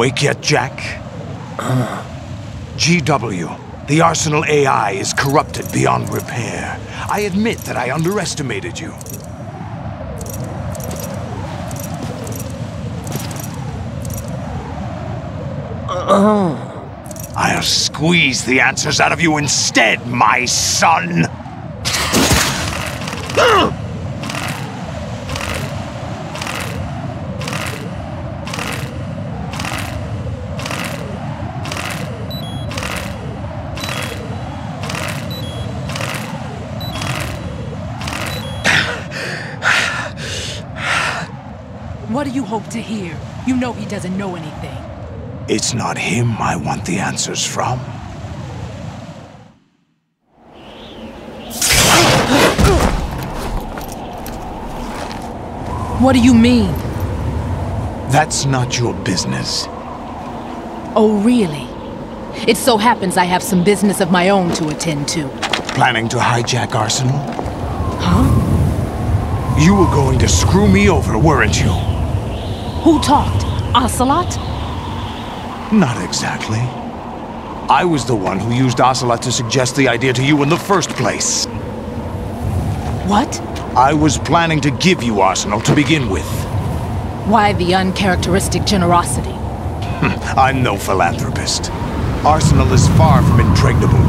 Awake yet, Jack? GW, the Arsenal AI is corrupted beyond repair. I admit that I underestimated you. I'll squeeze the answers out of you instead, my son! What do you hope to hear? You know he doesn't know anything. It's not him I want the answers from. What do you mean? That's not your business. Oh, really? It so happens I have some business of my own to attend to. Planning to hijack Arsenal? Huh? You were going to screw me over, weren't you? Who talked? Ocelot? Not exactly. I was the one who used Ocelot to suggest the idea to you in the first place. What? I was planning to give you Arsenal to begin with. Why the uncharacteristic generosity? I'm no philanthropist. Arsenal is far from impregnable.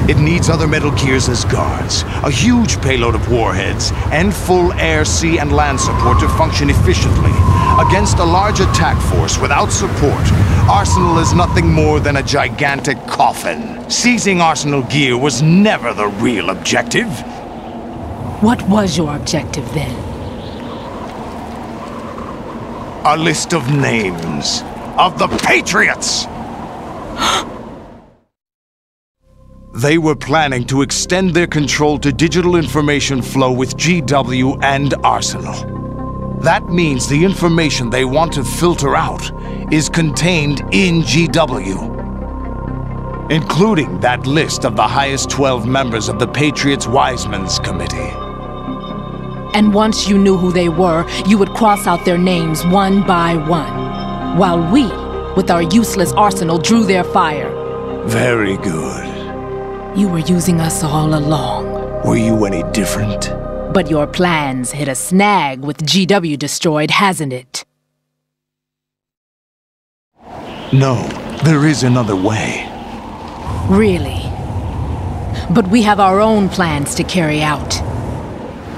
It needs other Metal Gears as guards, a huge payload of warheads, and full air, sea, and land support to function efficiently. Against a large attack force without support, Arsenal is nothing more than a gigantic coffin. Seizing Arsenal gear was never the real objective. What was your objective then? A list of names of the Patriots! They were planning to extend their control to digital information flow with GW and Arsenal. That means the information they want to filter out is contained in GW, including that list of the highest 12 members of the Patriots Wiseman's Committee. And once you knew who they were, you would cross out their names one by one, while we, with our useless arsenal, drew their fire. Very good. You were using us all along. Were you any different? But your plans hit a snag with GW destroyed, hasn't it? No, there is another way. Really? But we have our own plans to carry out.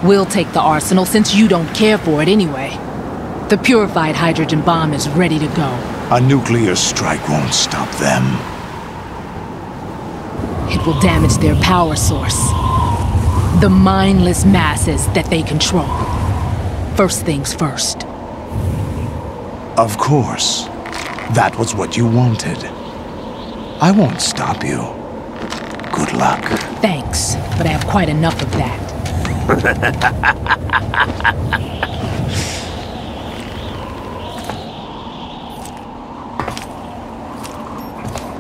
We'll take the arsenal since you don't care for it anyway. The purified hydrogen bomb is ready to go. A nuclear strike won't stop them. It will damage their power source. The mindless masses that they control. First things first. Of course. That was what you wanted. I won't stop you. Good luck. Thanks, but I have quite enough of that.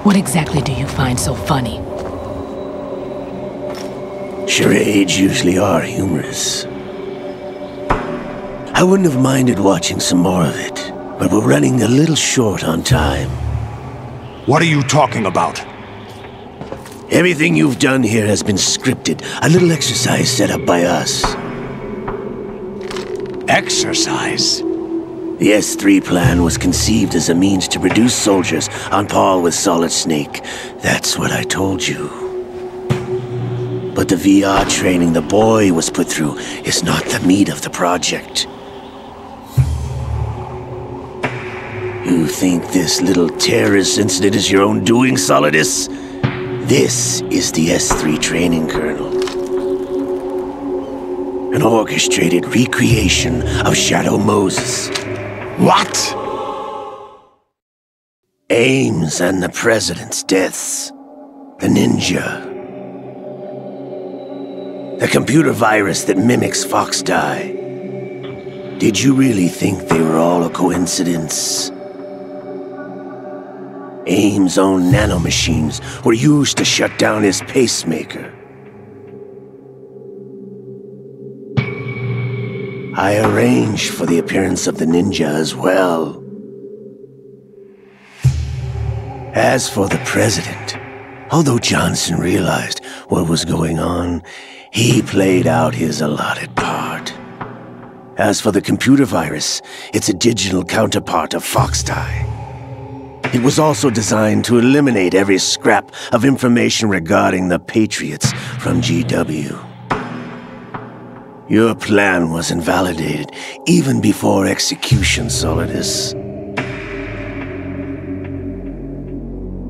What exactly do you find so funny? Charades usually are humorous. I wouldn't have minded watching some more of it, but we're running a little short on time. What are you talking about? Everything you've done here has been scripted, a little exercise set up by us. Exercise? The S3 plan was conceived as a means to produce soldiers on par with Solid Snake. That's what I told you. But the VR training the boy was put through is not the meat of the project. You think this little terrorist incident is your own doing, Solidus? This is the S3 training kernel. An orchestrated recreation of Shadow Moses. What? Ames and the President's deaths. The ninja. The computer virus that mimics Fox Die. Did you really think they were all a coincidence? Ames' own nanomachines were used to shut down his pacemaker. I arranged for the appearance of the ninja as well. As for the president, although Johnson realized what was going on, he played out his allotted part. As for the computer virus, it's a digital counterpart of Foxtie. It was also designed to eliminate every scrap of information regarding the Patriots from GW. Your plan was invalidated even before execution, Solidus.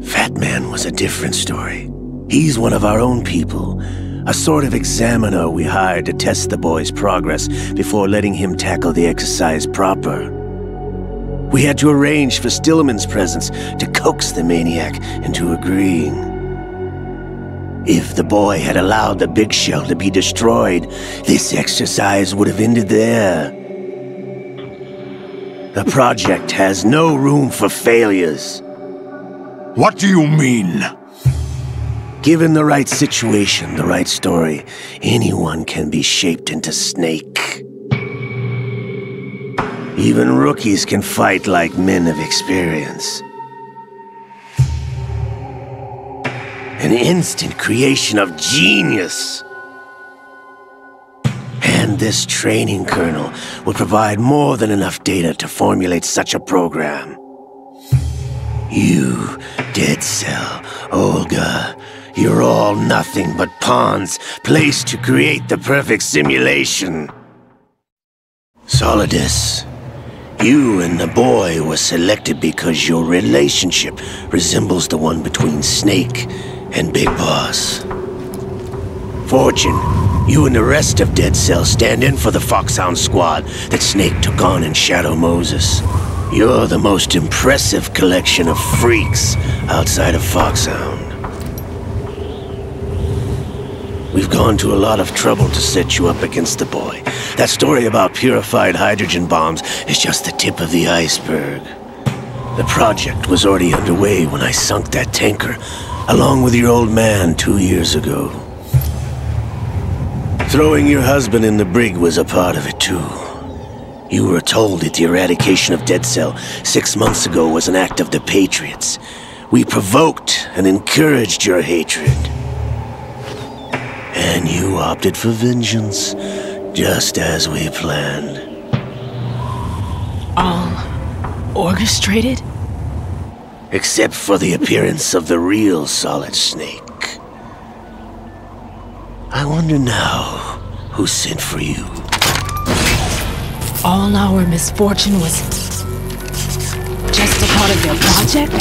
Fat Man was a different story. He's one of our own people, a sort of examiner we hired to test the boy's progress before letting him tackle the exercise proper. We had to arrange for Stillman's presence to coax the maniac into agreeing. If the boy had allowed the big shell to be destroyed, this exercise would have ended there. The project has no room for failures. What do you mean? Given the right situation, the right story, anyone can be shaped into Snake. Even rookies can fight like men of experience. An instant creation of genius. And this training kernel will provide more than enough data to formulate such a program. You, Dead Cell, Olga, you're all nothing but pawns placed to create the perfect simulation. Solidus, you and the boy were selected because your relationship resembles the one between Snake and Big Boss. Fortune, you and the rest of Dead Cell stand in for the Foxhound squad that Snake took on in Shadow Moses. You're the most impressive collection of freaks outside of Foxhound. We've gone to a lot of trouble to set you up against the boy. That story about purified hydrogen bombs is just the tip of the iceberg. The project was already underway when I sunk that tanker, along with your old man 2 years ago. Throwing your husband in the brig was a part of it too. You were told that the eradication of Dead Cell 6 months ago was an act of the Patriots. We provoked and encouraged your hatred. And you opted for vengeance, just as we planned. All orchestrated? Except for the appearance of the real Solid Snake. I wonder now who sent for you. All our misfortune was just a part of their project?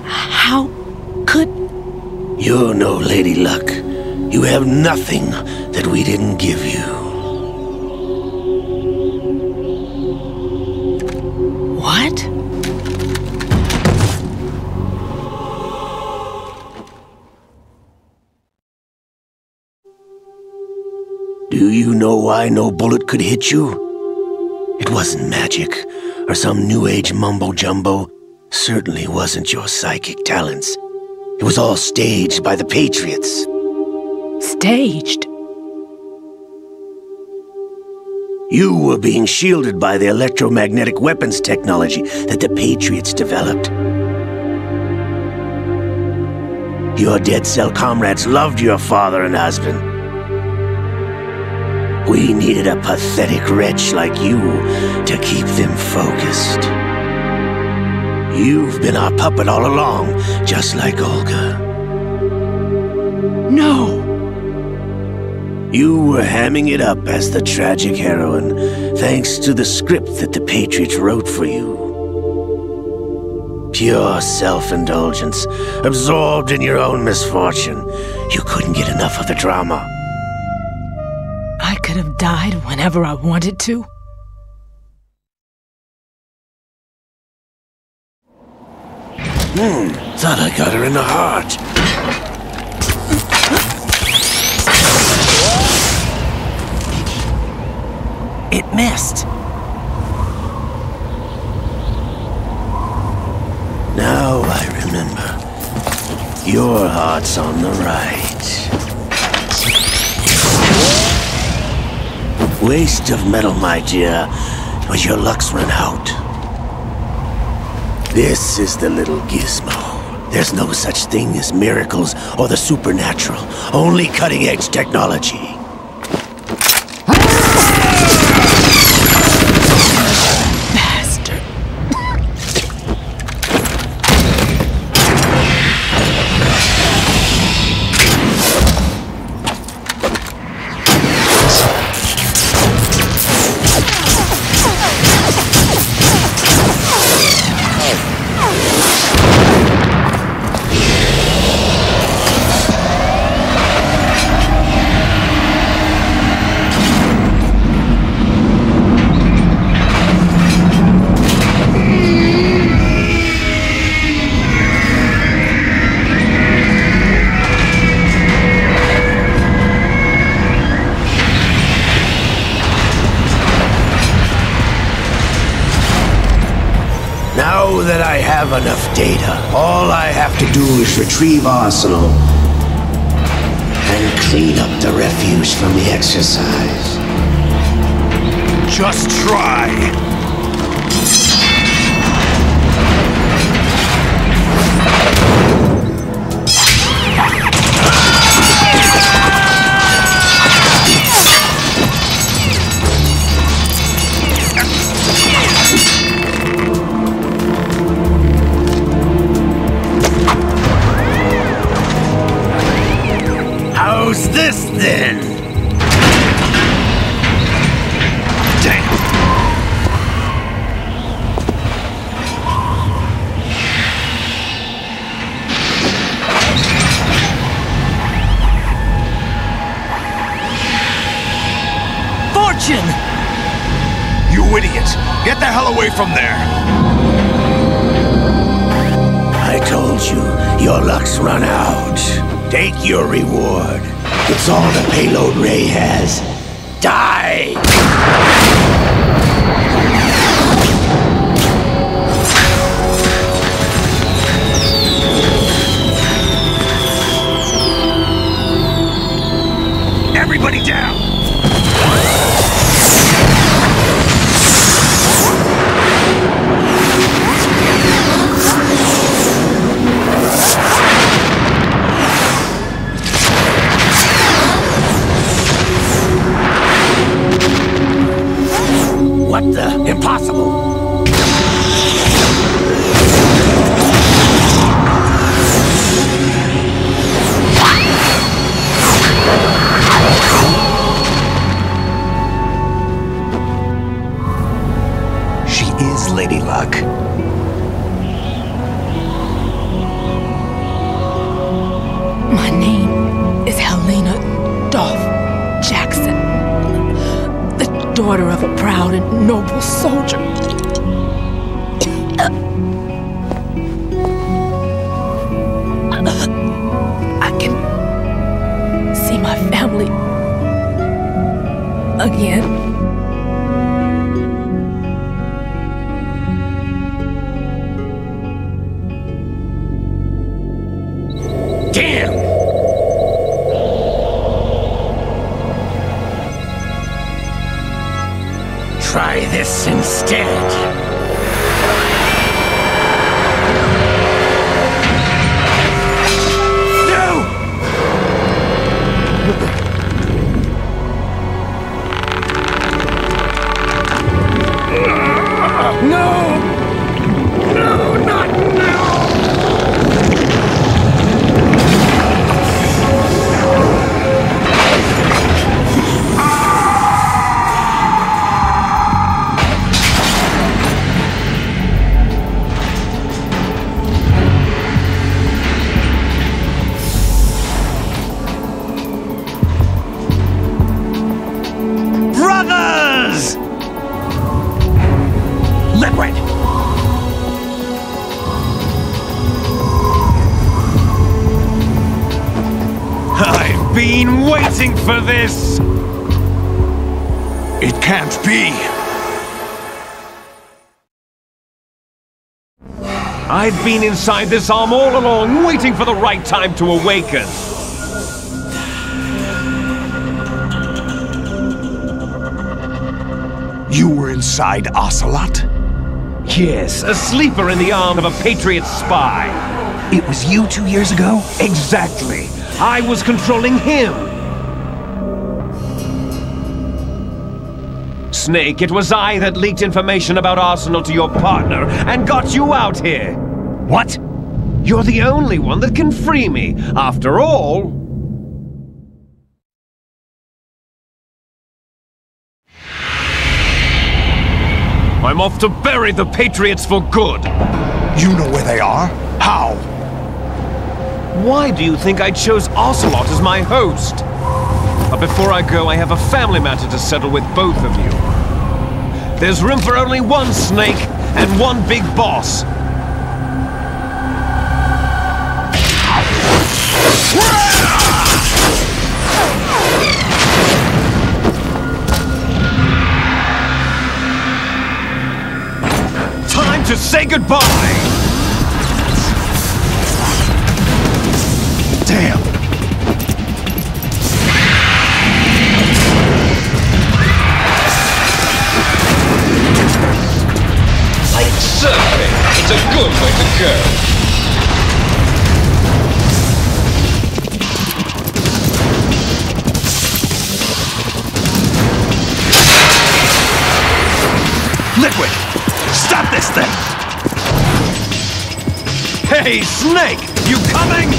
How could... You're no Lady Luck. You have nothing that we didn't give you. What? Do you know why no bullet could hit you? It wasn't magic, or some new age mumbo-jumbo. Certainly wasn't your psychic talents. It was all staged by the Patriots. Staged? You were being shielded by the electromagnetic weapons technology that the Patriots developed. Your Dead Cell comrades loved your father and husband. We needed a pathetic wretch like you to keep them focused. You've been our puppet all along, just like Olga. No! You were hamming it up as the tragic heroine, thanks to the script that the Patriots wrote for you. Pure self-indulgence, absorbed in your own misfortune. You couldn't get enough of the drama. I could have died whenever I wanted to. Thought I got her in the heart. It missed. Now Now I remember. Your heart's on the right. Waste of metal, my dear, but your luck's run out. This is the little gizmo. There's no such thing as miracles or the supernatural, only cutting-edge technology. Bastard. Now that I have enough data, all I have to do is retrieve Arsenal and clean up the refuse from the exercise. Just try. How's this then? Damn. Fortune! You idiot! Get the hell away from there! I told you, your luck's run out. Take your reward. It's all the payload Ray has. Die! Everybody down! What the? Impossible! She is Lady Luck. My name is Helena Dolph Jackson, the daughter of a proud and noble soldier. I can see my family again. Damn! Try this instead. Brothers! Liquid! I've been waiting for this! It can't be! I've been inside this arm all along, waiting for the right time to awaken. You were inside Ocelot? Yes, a sleeper in the arm of a Patriot spy. It was you 2 years ago? Exactly. I was controlling him. Snake, it was I that leaked information about Arsenal to your partner and got you out here. What? You're the only one that can free me. After all... I'm off to bury the Patriots for good. You know where they are? How? Why do you think I chose Ocelot as my host? But before I go, I have a family matter to settle with both of you. There's room for only one Snake and one big boss. Time to say goodbye! Damn! Like surfing, it's a good way to go. Liquid! Stop this thing! Hey, Snake! You coming?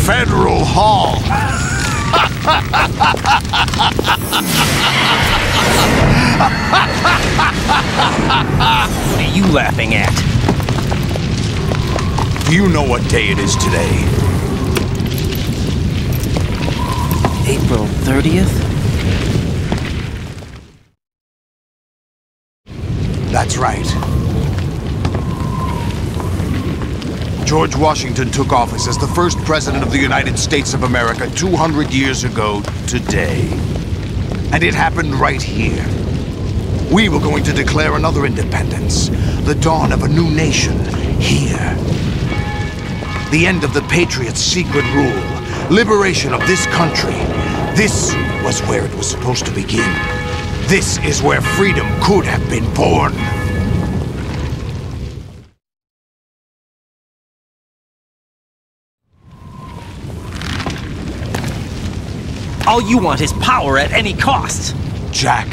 Federal Hall. What are you laughing at? Do you know what day it is today? April 30th? That's right. George Washington took office as the first president of the United States of America 200 years ago today. And it happened right here. We were going to declare another independence, the dawn of a new nation here. The end of the Patriots' secret rule, liberation of this country. This was where it was supposed to begin. This is where freedom could have been born. All you want is power at any cost! Jack,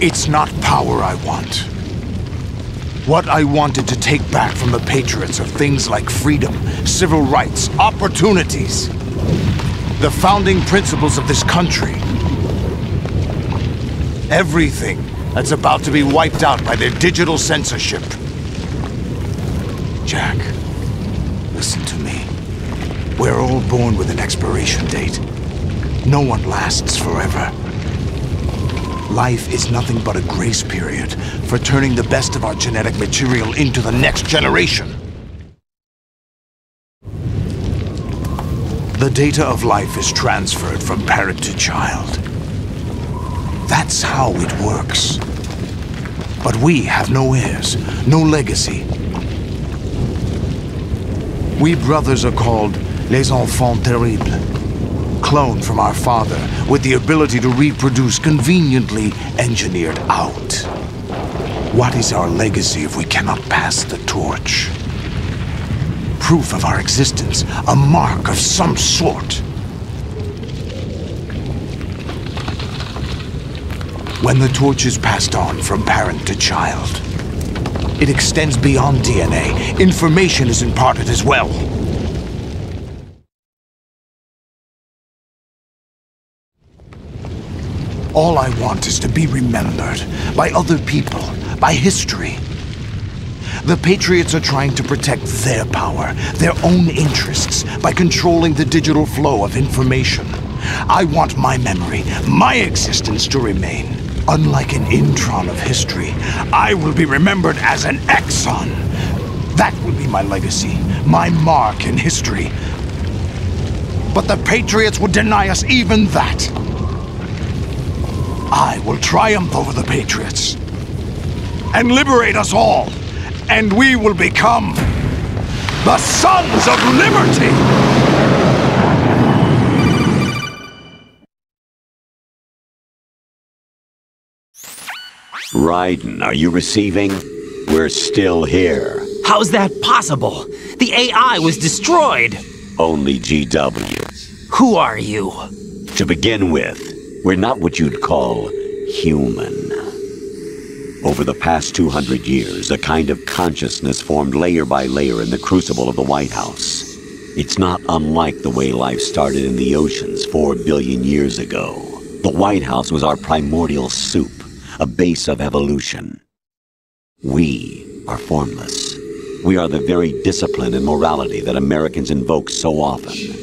it's not power I want. What I wanted to take back from the Patriots are things like freedom, civil rights, opportunities. The founding principles of this country. Everything that's about to be wiped out by their digital censorship. Jack, listen to me. We're all born with an expiration date. No one lasts forever. Life is nothing but a grace period for turning the best of our genetic material into the next generation. The data of life is transferred from parent to child. That's how it works. But we have no heirs, no legacy. We brothers are called les enfants terribles, cloned from our father with the ability to reproduce conveniently engineered out. What is our legacy if we cannot pass the torch? Proof of our existence, a mark of some sort. When the torch is passed on from parent to child, it extends beyond DNA. Information is imparted as well. All I want is to be remembered by other people, by history. The Patriots are trying to protect their power, their own interests, by controlling the digital flow of information. I want my memory, my existence to remain. Unlike an intron of history, I will be remembered as an exon. That will be my legacy, my mark in history. But the Patriots would deny us even that. I will triumph over the Patriots and liberate us all. And we will become the Sons of Liberty! Raiden, are you receiving? We're still here. How's that possible? The AI was destroyed. Only GW. Who are you? To begin with, we're not what you'd call human. Over the past 200 years, a kind of consciousness formed layer by layer in the crucible of the White House. It's not unlike the way life started in the oceans 4 billion years ago. The White House was our primordial soup, a base of evolution. We are formless. We are the very discipline and morality that Americans invoke so often.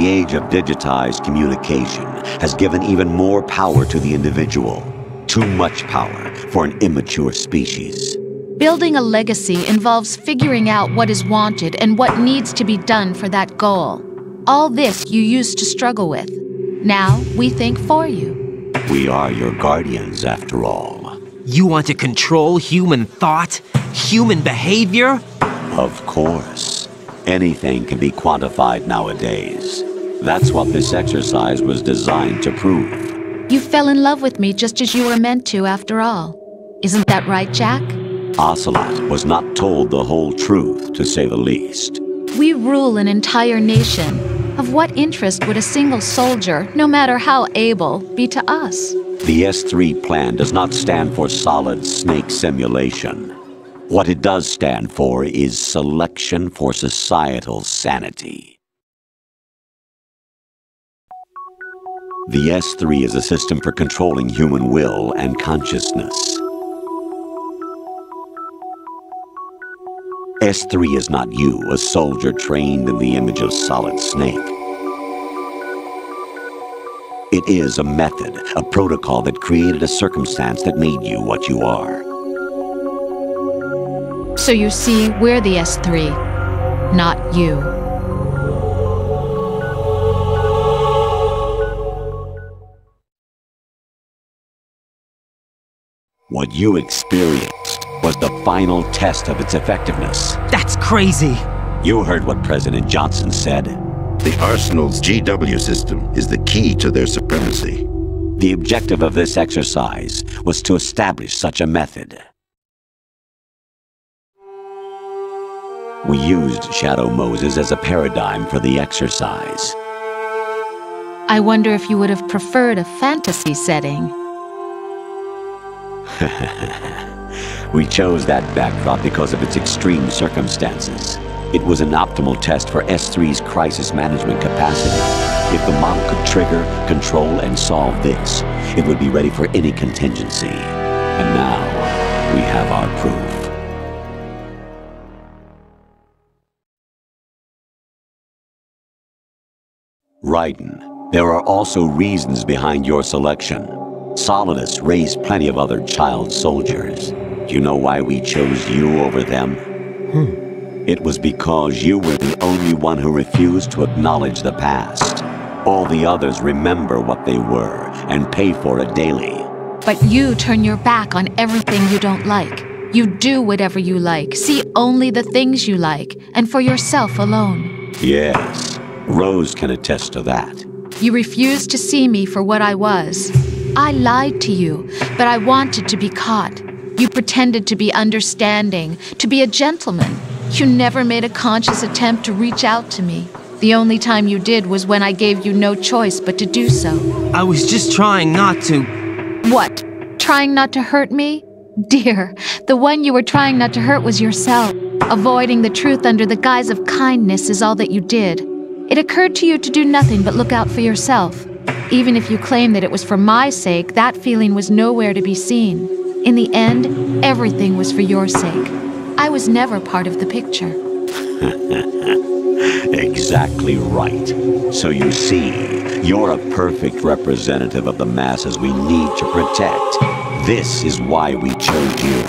The age of digitized communication has given even more power to the individual. Too much power for an immature species. Building a legacy involves figuring out what is wanted and what needs to be done for that goal. All this you used to struggle with. Now we think for you. We are your guardians, after all. You want to control human thought? Human behavior? Of course. Anything can be quantified nowadays. That's what this exercise was designed to prove. You fell in love with me just as you were meant to, after all. Isn't that right, Jack? Ocelot was not told the whole truth, to say the least. We rule an entire nation. Of what interest would a single soldier, no matter how able, be to us? The S3 plan does not stand for solid snake simulation. What it does stand for is selection for societal sanity. The S3 is a system for controlling human will and consciousness. S3 is not you, a soldier trained in the image of Solid Snake. It is a method, a protocol that created a circumstance that made you what you are. So you see, we're the S3, not you. What you experienced was the final test of its effectiveness. That's crazy! You heard what President Johnson said. The Arsenal's GW system is the key to their supremacy. The objective of this exercise was to establish such a method. We used Shadow Moses as a paradigm for the exercise. I wonder if you would have preferred a fantasy setting. We chose that backdrop because of its extreme circumstances. It was an optimal test for S3's crisis management capacity. If the model could trigger, control, and solve this, it would be ready for any contingency. And now, we have our proof. Raiden, there are also reasons behind your selection. Solidus raised plenty of other child soldiers. Do you know why we chose you over them? It was because you were the only one who refused to acknowledge the past. All the others remember what they were and pay for it daily. But you turn your back on everything you don't like. You do whatever you like, see only the things you like, and for yourself alone. Yes, Rose can attest to that. You refused to see me for what I was. I lied to you, but I wanted to be caught. You pretended to be understanding, to be a gentleman. You never made a conscious attempt to reach out to me. The only time you did was when I gave you no choice but to do so. I was just trying not to... What? Trying not to hurt me? Dear, the one you were trying not to hurt was yourself. Avoiding the truth under the guise of kindness is all that you did. It occurred to you to do nothing but look out for yourself. Even if you claim that it was for my sake, that feeling was nowhere to be seen. In the end, everything was for your sake. I was never part of the picture. Exactly right. So you see, you're a perfect representative of the masses we need to protect. This is why we chose you.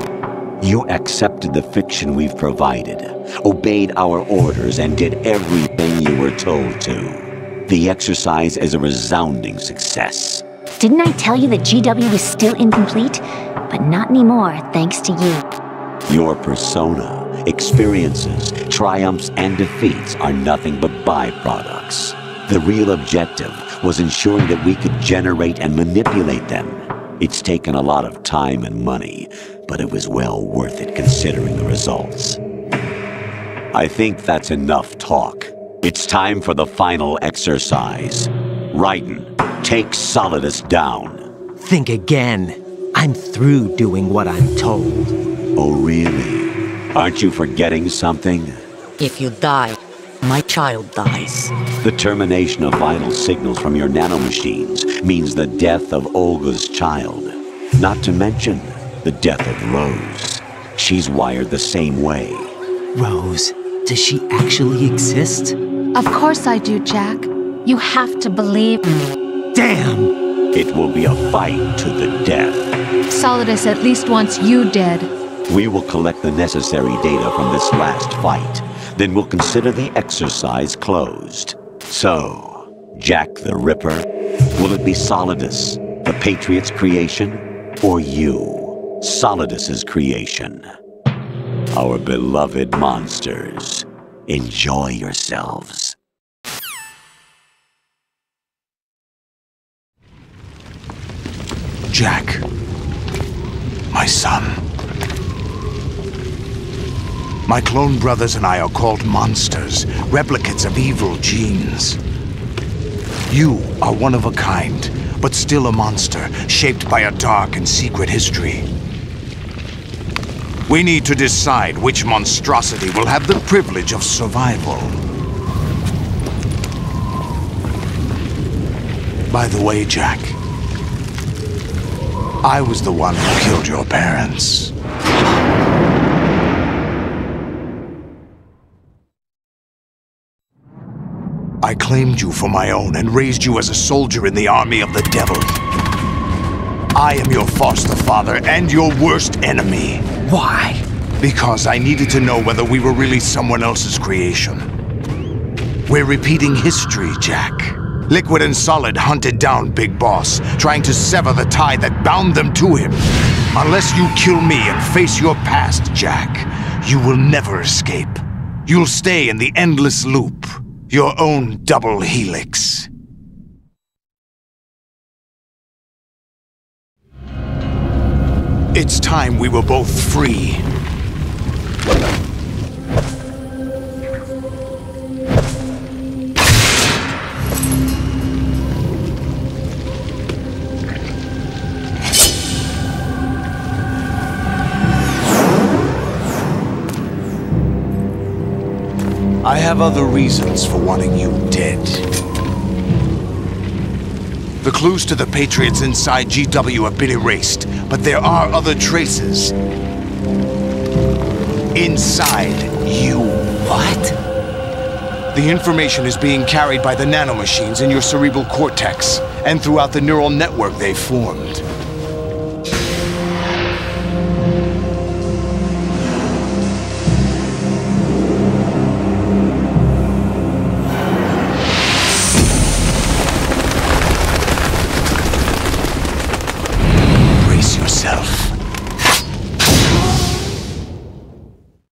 You accepted the fiction we've provided, obeyed our orders, and did everything you were told to. The exercise is a resounding success. Didn't I tell you that GW was still incomplete? But not anymore, thanks to you. Your persona, experiences, triumphs, and defeats are nothing but byproducts. The real objective was ensuring that we could generate and manipulate them. It's taken a lot of time and money, but it was well worth it considering the results. I think that's enough talk. It's time for the final exercise. Raiden, take Solidus down. Think again. I'm through doing what I'm told. Oh, really? Aren't you forgetting something? If you die, my child dies. The termination of vital signals from your nanomachines means the death of Olga's child. Not to mention the death of Rose. She's wired the same way. Rose, does she actually exist? Of course I do, Jack. You have to believe. Damn! It will be a fight to the death. Solidus at least wants you dead. We will collect the necessary data from this last fight. Then we'll consider the exercise closed. So, Jack the Ripper, will it be Solidus, the Patriot's creation, or you, Solidus's creation? Our beloved monsters, enjoy yourselves. Jack, my son. My clone brothers and I are called monsters, replicates of evil genes. You are one of a kind, but still a monster, shaped by a dark and secret history. We need to decide which monstrosity will have the privilege of survival. By the way, Jack, I was the one who killed your parents. I claimed you for my own and raised you as a soldier in the army of the devil. I am your foster father and your worst enemy. Why? Because I needed to know whether we were really someone else's creation. We're repeating history, Jack. Liquid and Solid hunted down Big Boss, trying to sever the tie that bound them to him. Unless you kill me and face your past, Jack, you will never escape. You'll stay in the endless loop, your own double helix. It's time we were both free. I have other reasons for wanting you dead. The clues to the Patriots inside GW have been erased, but there are other traces. Inside you. What? The information is being carried by the nanomachines in your cerebral cortex, and throughout the neural network they've formed.